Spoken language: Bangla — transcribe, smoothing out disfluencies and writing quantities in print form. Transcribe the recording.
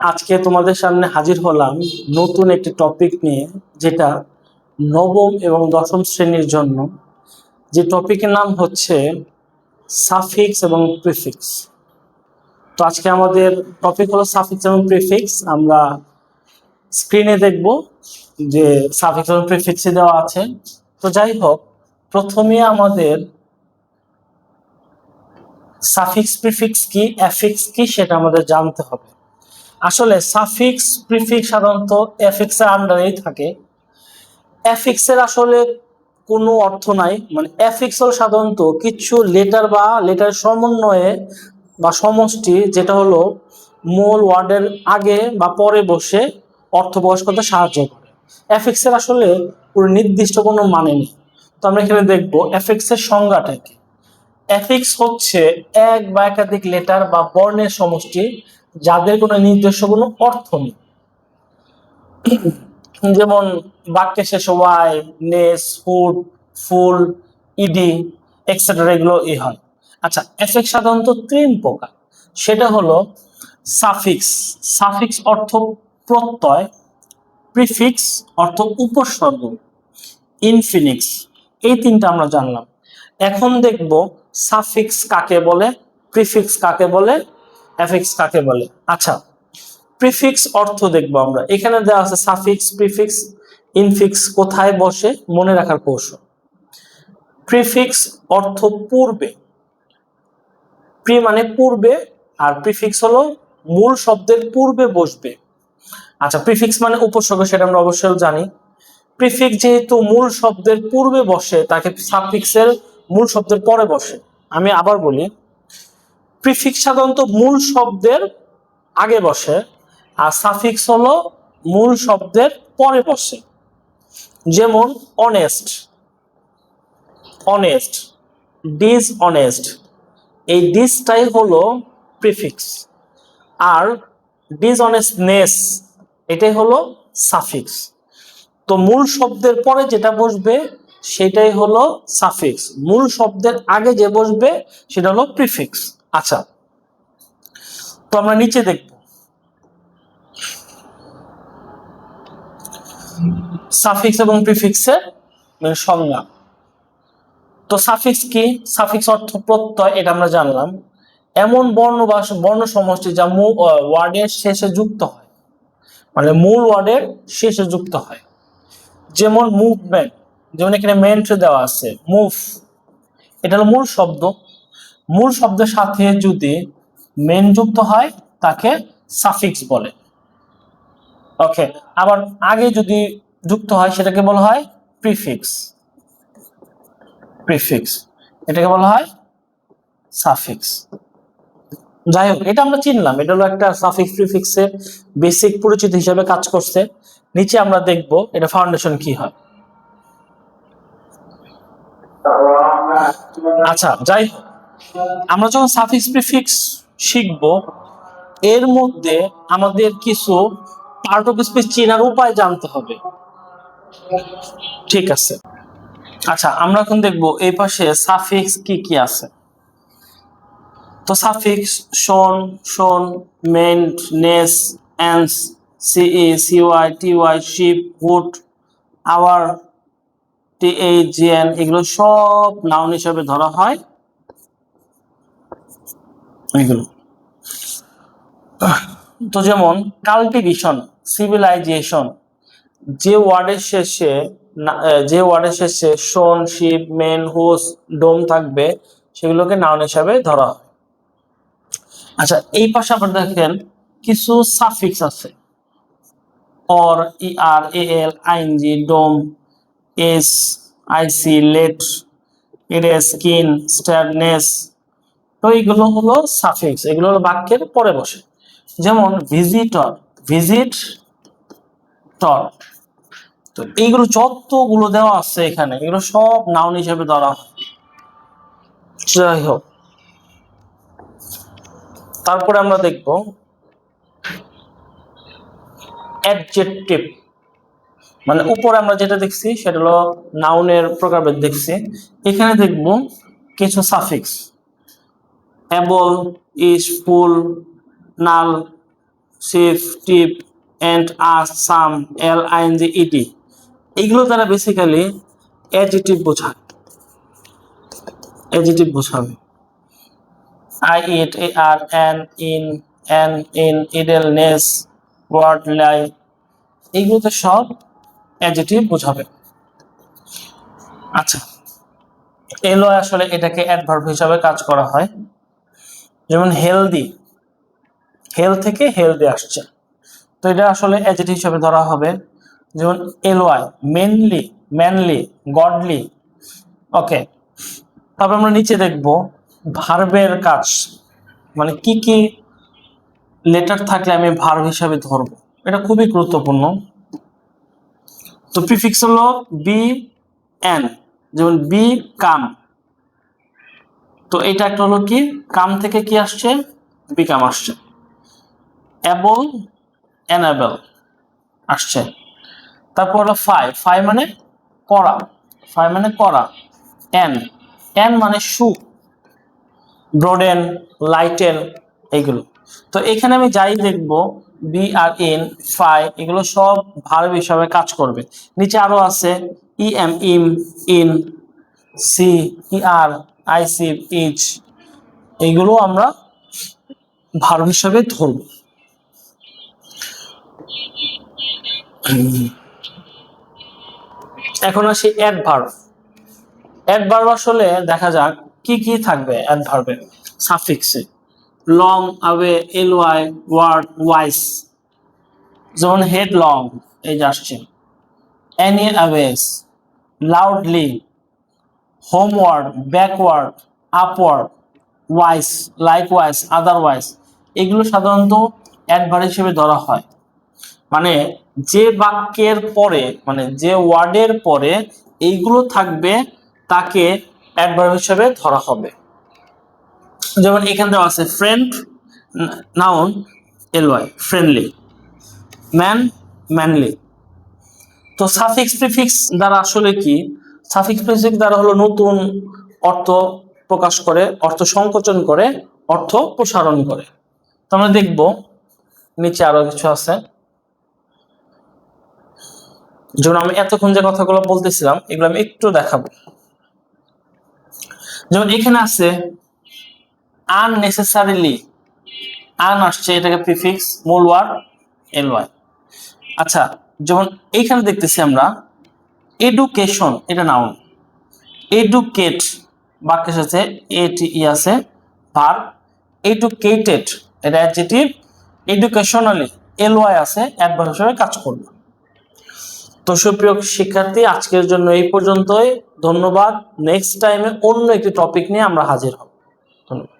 আজকে তোমাদের সামনে হাজির হলাম নতুন একটি টপিক নিয়ে, যেটা নবম এবং দশম শ্রেণীর জন্য। যে টপিকের নাম হচ্ছে সাফিক্স এবং প্রিফিক্স। তো আজকে আমাদের টপিক হলো সাফিক্স এবং প্রিফিক্স। আমরা স্ক্রিনে দেখব যে সাফিক্স এবং প্রিফিক্সে দেওয়া আছে। তো যাই হোক, প্রথমে আমাদের সাফিক্স প্রিফিক্স কি, অ্যাফিক্স কি, সেটা আমাদের জানতে হবে। আসলে সাফিক্স প্রিফিক্স সাধারণত অ্যাফিক্স এর আন্ডারেই থাকে। অ্যাফিক্স এর আসলে কোনো অর্থ নাই, মানে অ্যাফিক্স হলো সাধারণত কিছু লেটার বা লেটার সমন্বয়ে বা সমষ্টি, যেটা হলো মূল ওয়ার্ডের আগে বা পরে বসে অর্থ প্রকাশ করতে সাহায্য করে। অ্যাফিক্স এর আসলে পুরো নির্দিষ্ট কোনো মানে নেই। তো আমরা এখানে দেখবো অ্যাফিক্স এর সংজ্ঞাটা কি। অ্যাফিক্স হচ্ছে এক বা একাধিক লেটার বা বর্ণের সমষ্টি যাদের কোনো নির্দিষ্ট কোনো অর্থ নেই। যেমন বাক্যে শেষ ওয়াই, নেস, হুড, ফুল, ইডি এক্সেট্রা, এগুলো হয়। আচ্ছা, এফেক্ট সাধারণত তিন প্রকার। সেটা হলো সাফিক্স, সাফিক্স অর্থ প্রত্যয়, প্রিফিক্স অর্থ উপসর্গ, ইনফিনিক্স। এই তিনটা আমরা জানলাম। এখন দেখব সাফিক্স কাকে বলে, প্রিফিক্স কাকে বলে, এফিক্স কাকে বলে। আচ্ছা, প্রিফিক্স অর্থ দেখবো আমরা। এখানে দেওয়া আছে সাফিক্স, প্রিফিক্স, ইনফিক্স কোথায় বসে, মনে রাখার কৌশল। প্রিফিক্স অর্থ পূর্বে, প্রি মানে পূর্বে, আর প্রিফিক্স হলো মূল শব্দের পূর্বে বসবে। আচ্ছা, প্রিফিক্স মানে উপসর্গ, সেটা আমরা অবশ্যই জানি। প্রিফিক্স যেহেতু মূল শব্দের পূর্বে বসে, তাকে সাফিক্সের মূল শব্দের পরে বসে। আমি আবার বলি, প্রিফিক্স সাধারণত মূল শব্দের আগে বসে, আর সাফিক্স হলো মূল শব্দের পরে বসে। যেমন অনেস্ট, অনেস্ট, ডিসঅনেস্ট, এই ডিসটাই হলো প্রিফিক্স, আর ডিসঅনেস্টনেস এটাই হলো সাফিক্স। তো মূল শব্দের পরে যেটা বসবে সেটাই হলো সাফিক্স, মূল শব্দের আগে যে বসবে সেটা হলো প্রিফিক্স। আচ্ছা, তো আমরা নিচে দেখব সাফিক্স এবং প্রিফিক্সের সংজ্ঞা। তো সাফিক্স কি? সাফিক্স অর্থ প্রত্যয়, এটা আমরা জানলাম। এমন বর্ণ বা বর্ণ সমষ্টি যা ওয়ার্ডের শেষে যুক্ত হয়, মানে মূল ওয়ার্ডের শেষে যুক্ত হয়। যেমন মুভমেন্ট, যেমন এখানে মেন্ট দেওয়া আছে, মুভ, এটা হলো মূল শব্দ। মূল শব্দের সাথে যদি মেন যুক্ত হয় তাকে সাফিক্স বলে। ওকে, আবার আগে যদি যুক্ত হয় সেটাকে বলা হয় প্রিফিক্স, প্রিফিক্স এটাকে বলা হয় সাফিক্স। যাই হোক, এটা আমরা চিনলাম, এটা হলো একটা সাফিক্স প্রিফিক্সের বেসিক পরিচিত হিসেবে কাজ করছে। নিচে আমরা দেখব এটা ফাউন্ডেশন কি হয়। আচ্ছা, যাই হোক, আমরা যখন সাফিক্স প্রিফিক্স শিখব, এর মধ্যে আমাদের কিছু পার্ট অফ স্পিচ চেনার উপায় জানতে হবে। ঠিক আছে, আচ্ছা, আমরা এখন দেখব এই পাশে সাফিক্স কি কি আছে। তো সাফিক্স শোন, শোন, meant, ness, ence, C E, C Y, T Y, ship, hood, our, টিএজিএন, এগুলো সব নাউন হিসেবে ধরা হয়। এগুলো তো যেমন কাল্টিভেশন, সিভিলাইজেশন, যে ওয়ার্ডের শেষে শোন, শিপ, মেন, হুস, ডোম থাকবে, সেগুলোকে নাউন হিসাবে ধরা হয়। আচ্ছা, এই পাশে আপনারা দেখেন কিছু সাফিক্স আছে, or, E R, A L, I N G, dom, S, I C, let, এরেস, স্কিন, স্ট্যাডনেস। তো এইগুলো হলো সাফিক্স, এগুলো হলো বাক্যের পরে বসে। যেমন ভিজিটর, ভিজিট টর। তো এইগুলো যতগুলো দেওয়া আছে এখানে, এগুলো সব নাউন হিসেবে ধরা হয়। যাই হোক, তারপরে আমরা দেখব অ্যাডজেক্টিভ, মানে উপরে আমরা যেটা দেখছি সেটা হলো নাউনের প্রকারভেদ দেখছি। এখানে দেখব কিছু সাফিক্স, এবল, ইস, ফুল, নাল, সিফ, টিপ, এন্ড, আস, সাম, এল, আইএনজি, ইটি, এগুলো দ্বারা বেসিক্যালি অ্যাডজেক্টিভ বোঝায়, অ্যাডজেক্টিভ বোঝাবে। আই ইট, এ আর, এন, ইন, ইডেল, নেস, ওয়ার্ড, লাই, এইগুলোতে সব অ্যাডজেক্টিভ বোঝাবে। আচ্ছা, এলো আসলে এটাকে অ্যাডভার্ব হিসাবে কাজ করা হয়। যেমন হেলদি, হেল থেকে হেলদি আসছে, তো এটা আসলে অ্যাডজেক্টিভ হিসাবে ধরা হবে। যেমন এলওয়াই, মেনলি, ম্যানলি, গডলি। ওকে, তারপর আমরা নিচে দেখব ভার্বের কাজ, মানে কি কি লেটার থাকলে আমি ভার্ব হিসাবে ধরবো, এটা খুবই গুরুত্বপূর্ণ। তো প্রিফিক্স হলো বি, এন, যেমন বি, কাম, তো এটা একটা হলো কি, কাম থেকে কি আসছে, বিকাম আসছে। অ্যাবল, এনাবেল আসছে। তারপর হলো ফাই, ফাই মানে করা, ফাই মানে করা। এন, এন মানে শু, ব্রোডেন, লাইটেন, এইগুলো। তো এখানে আমি যাই দেখবো বি আর ইন, ফাই, এগুলো সব ভার্ব হিসাবে কাজ করবে। নিচে আরো আছে ই এম, ইম, ইন, সি, ই আর, আই সি, ইচ, এইগুলো আমরা ভার্ব হিসাবে ধরব। এখন আসি অ্যাডভার্ব। অ্যাডভার্ব আসলে দেখা যাক কি কি থাকবে অ্যাডভার্বে। সাফিক্সে long, away, L Y, ward, wise, যেমন হেড লং, এই যে আসছে, anyways, loudly, homeward, backward, upward, wise, likewise, otherwise, এগুলো সাধারণত অ্যাডভার্ব হিসেবে ধরা হয়। মানে যে বাক্যের পরে, মানে যে ওয়ার্ডের পরে এইগুলো থাকবে তাকে অ্যাডভার্ব হিসেবে ধরা হবে। যেমন এখানে দেওয়া আছে friend, noun, LY, friendly, man, manly. তো সাফিক্স প্রিফিক্স দ্বারা আসলে কি, সাফিক্স প্রিফিক্স দ্বারা হলো নতুন অর্থ প্রকাশ করে, অর্থ সংকোচন করে, অর্থ প্রসারণ করে। তো আমরা দেখব নিচে আরো কিছু আছে। যেমন আমি এতক্ষণ যে কথাগুলো বলতেছিলাম এগুলো আমি একটু দেখাবো। যেমন এখানে আছে আননেসেসারিলি, আন আসছে, এটাকে প্রিফিক্স, মূল ওয়ার্ড এলওয়াই। আচ্ছা, যেমন এইখানে দেখতেছি আমরা এডুকেশন, এটা নাউন, এডুকেট বাক্যের সাথে এটি আছে, ভার্ব, এডুকেটেড এটা অ্যাডজেক্টিভ, এডুকেশনালি এলওয়াই আছে, অ্যাডভার্ব হিসেবে কাজ করবে। তো সুপ্রিয় শিক্ষার্থী, আজকের জন্য এই পর্যন্তই। ধন্যবাদ। নেক্সট টাইমে অন্য একটি টপিক নিয়ে আমরা হাজির হব। ধন্যবাদ।